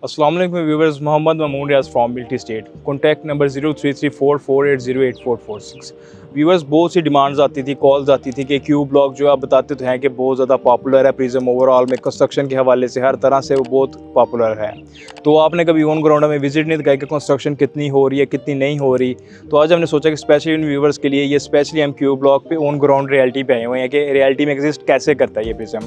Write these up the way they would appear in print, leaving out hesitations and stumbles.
अस्सलाम वालेकुम viewers, Mohammad Mamoon Riaz from मिल्टी स्टेट। Contact number 033448084446। व्यूवर्स, बहुत सी डिमांड्स आती थी, कॉल्स आती थी कि क्यू ब्लॉक जो आप बताते तो हैं कि बहुत ज़्यादा पॉपुलर है प्रिज्म, ओवरऑल में कंस्ट्रक्शन के हवाले से हर तरह से वो बहुत पॉपुलर है। तो आपने कभी ऑन ग्राउंड में विजिट नहीं दिखाई कि कंस्ट्रक्शन कितनी हो रही है, कितनी नहीं हो रही। तो आज हमने सोचा कि स्पेशली इन व्यूवर्स के लिए ये स्पेशली हम क्यू ब्लॉक पे ऑन ग्राउंड रियलिटी पे आए हुए हैं कि रियलिटी में एग्जिस्ट कैसे करता है ये प्रिज्म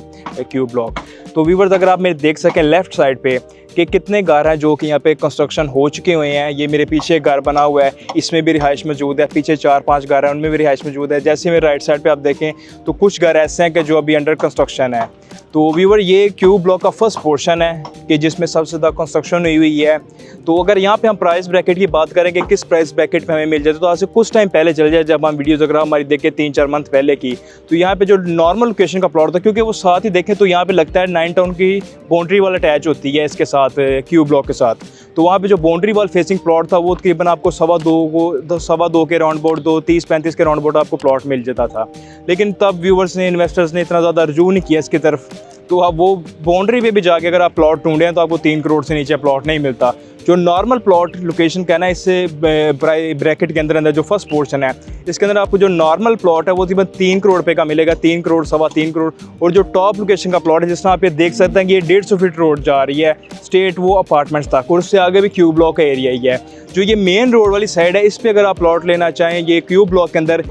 क्यू ब्लॉक। तो व्यूवर्स, अगर आप मेरे देख सकें लेफ्ट साइड पे कि कितने घर हैं जो कि यहाँ पे कंस्ट्रक्शन हो चुके हुए हैं। ये मेरे पीछे एक घर बना हुआ है, इसमें भी रिहाइश मौजूद है। पीछे 4-5 घर हैं, उनमें भी रिहाइश मौजूद है। जैसे मेरे राइट साइड पे आप देखें तो कुछ घर ऐसे हैं कि जो अभी अंडर कंस्ट्रक्शन है। तो व्यूवर, ये क्यू ब्लॉक का फर्स्ट पोर्शन है कि जिसमें सबसे ज़्यादा कंस्ट्रक्शन हुई है। तो अगर यहाँ पे हम प्राइस ब्रैकेट की बात करें कि किस प्राइस ब्रैकेट पे हमें मिल जाए, तो आज से कुछ टाइम पहले चल जाए जब हम वीडियोज़ अगर हमारी देखें 3-4 मंथ पहले की, तो यहाँ पे जो नॉर्मल लोकेशन का प्लॉट था, क्योंकि वो साथ ही देखें तो यहाँ पे लगता है 9 टाउन की बाउंड्री वाल अटैच होती है इसके साथ, क्यू ब्लॉक के साथ। तो वहाँ पे जो बाउंड्री वाल फेसिंग प्लॉट था वो तकरीबन आपको 2.25 के राउंड बोर्ड, 30-35 के राउंड बोर्ड आपको प्लॉट मिल जाता था। लेकिन तब व्यूवर्स ने, इन्वेस्टर्स ने इतना ज़्यादा रुजू नहीं किया इसकी तरफ। तो अब वो बाउंड्री पे भी जाके अगर आप प्लॉट ढूंढें तो आपको 3 करोड़ से नीचे प्लॉट नहीं मिलता। जो नॉर्मल प्लॉट लोकेशन का है ना, इससे ब्रैकेट के अंदर जो फर्स्ट पोर्शन है, इसके अंदर आपको जो नॉर्मल प्लॉट है वो तकरीबन 3 करोड़ रुपये का मिलेगा, 3 करोड़, 3.25 करोड़। और जो टॉप लोकेशन का प्लॉट है, जिस तरह आप ये देख सकते हैं कि ये 150 फीट रोड जा रही है स्टेट वो अपार्टमेंट्स तक, और उससे आगे भी क्यू ब्लॉक का एरिया ही है। जो ये मेन रोड वाली साइड है, इस पर अगर आप प्लॉट लेना चाहें, ये क्यू ब्लॉक के अंदर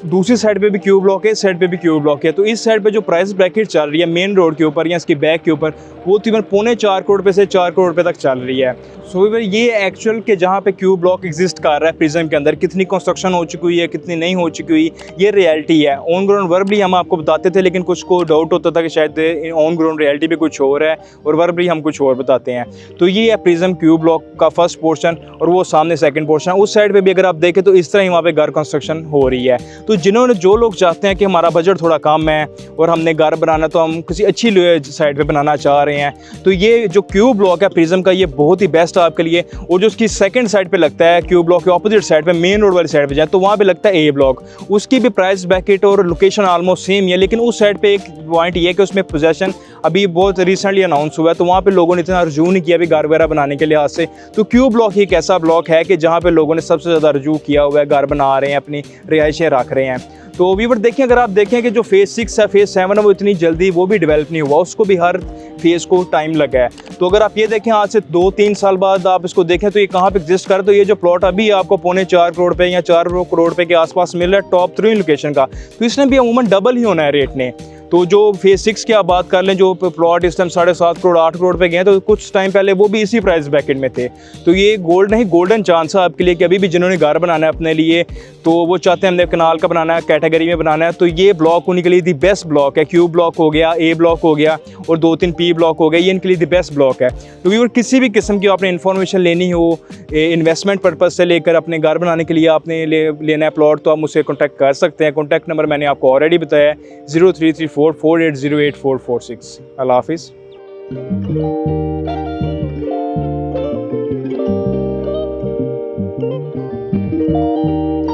दूसरी साइड पे भी क्यू ब्लॉक है, इस साइड पे भी क्यू ब्लॉक है। तो इस साइड पे जो प्राइस ब्रैकेट चल रही है मेन रोड के ऊपर या इसकी बैक के ऊपर, वो तकरीबन 3.25 करोड़ रुपये से 4 करोड़ रुपये तक चल रही है। सो ये एक्चुअल के जहाँ पे क्यू ब्लॉक एग्जिस्ट कर रहा है प्रिज्म के अंदर, कितनी कंस्ट्रक्शन हो चुकी हुई है, कितनी नहीं हो चुकी हुई, ये रियलिटी है। ऑन ग्राउंड वर्बली हम आपको बताते थे, लेकिन कुछ को डाउट होता था कि शायद ऑन ग्राउंड रियलिटी पे कुछ और है और वर्बली हम कुछ और बताते हैं। तो ये है प्रिज्म क्यू ब्लॉक का फर्स्ट पोर्शन, और वो सामने सेकंड पोर्शन। उस साइड पे भी अगर आप देखें तो इस तरह ही वहाँ पे घर कंस्ट्रक्शन हो रही है। तो जो लोग चाहते हैं कि हमारा बजट थोड़ा कम है और हमने घर बनाना, तो हम किसी अच्छी साइड पे बनाना चाह रहे हैं, तो ये जो क्यू ब्लॉक है प्रिज्म का, ये बहुत ही बेस्ट है आपके लिए। और जो उसकी सेकंड साइड पे लगता है, क्यू ब्लॉक के ऑपोजिट साइड पे, मेन रोड वाली साइड पे जाए, तो वहाँ पे लगता है ए ब्लॉक। उसकी भी प्राइस ब्रैकेट और लोकेशन ऑलमोस्ट सेम है, लेकिन उस साइड पे एक पॉइंट ये है कि उसमें पोजेसन अभी बहुत रिसेंटली अनाउंस हुआ है, तो वहाँ पे लोगों ने इतना रजू नहीं किया अभी घर वगैरह बनाने के लिहाज से। तो क्यू ब्लॉक एक ऐसा ब्लॉक है कि जहाँ पे लोगों ने सबसे ज़्यादा रजू किया हुआ है, घर बना रहे हैं, अपनी रिहाइशें रख रहे हैं। तो व्यूअर देखें, अगर आप देखें कि जो फेज़ 6 है, फेज़ 7 है, वो इतनी जल्दी वो भी डेवलप नहीं हुआ, उसको भी हर फेज़ को टाइम लगा है। तो अगर आप ये देखें आज से 2-3 साल बाद आप इसको देखें तो ये कहाँ पे एग्जिस्ट कर, तो ये जो प्लॉट अभी आपको 3.25 करोड़ रुपये या 4 करोड़ रुपये के आसपास मिल रहा है टॉप 3 लोकेशन का, तो इसने भी अमूमन डबल ही होना है रेट ने। तो जो फेज़ 6 की आप बात कर लें, जो प्लॉट इस टाइम 7.5 करोड़ 8 करोड़ पे गए हैं, तो कुछ टाइम पहले वो भी इसी प्राइस ब्रैकेट में थे। तो ये गोल्डन चांस है आपके लिए कि अभी भी जिन्होंने घर बनाना है अपने लिए, तो वो चाहते हैं हमने कनाल का बनाना है, कैटेगरी में बनाना है, तो ये ब्लॉक उनके लिए दी बेस्ट ब्लॉक है। क्यू ब्लॉक हो गया, ए ब्लॉक हो गया और 2-3 पी ब्लॉक हो गया, ये इनके लिए दी बेस्ट ब्लॉक है। तो व्यूअर, किसी भी किस्म की आपने इन्फॉर्मेशन लेनी हो, इन्वेस्टमेंट पर्पज़ से लेकर अपने घर बनाने के लिए आपने लेना है प्लॉट, तो आप मुझसे कॉन्टैक्ट कर सकते हैं। कॉन्टैक्ट नंबर मैंने आपको ऑलरेडी बताया है, 033448084446। अल्लाह हाफिज़।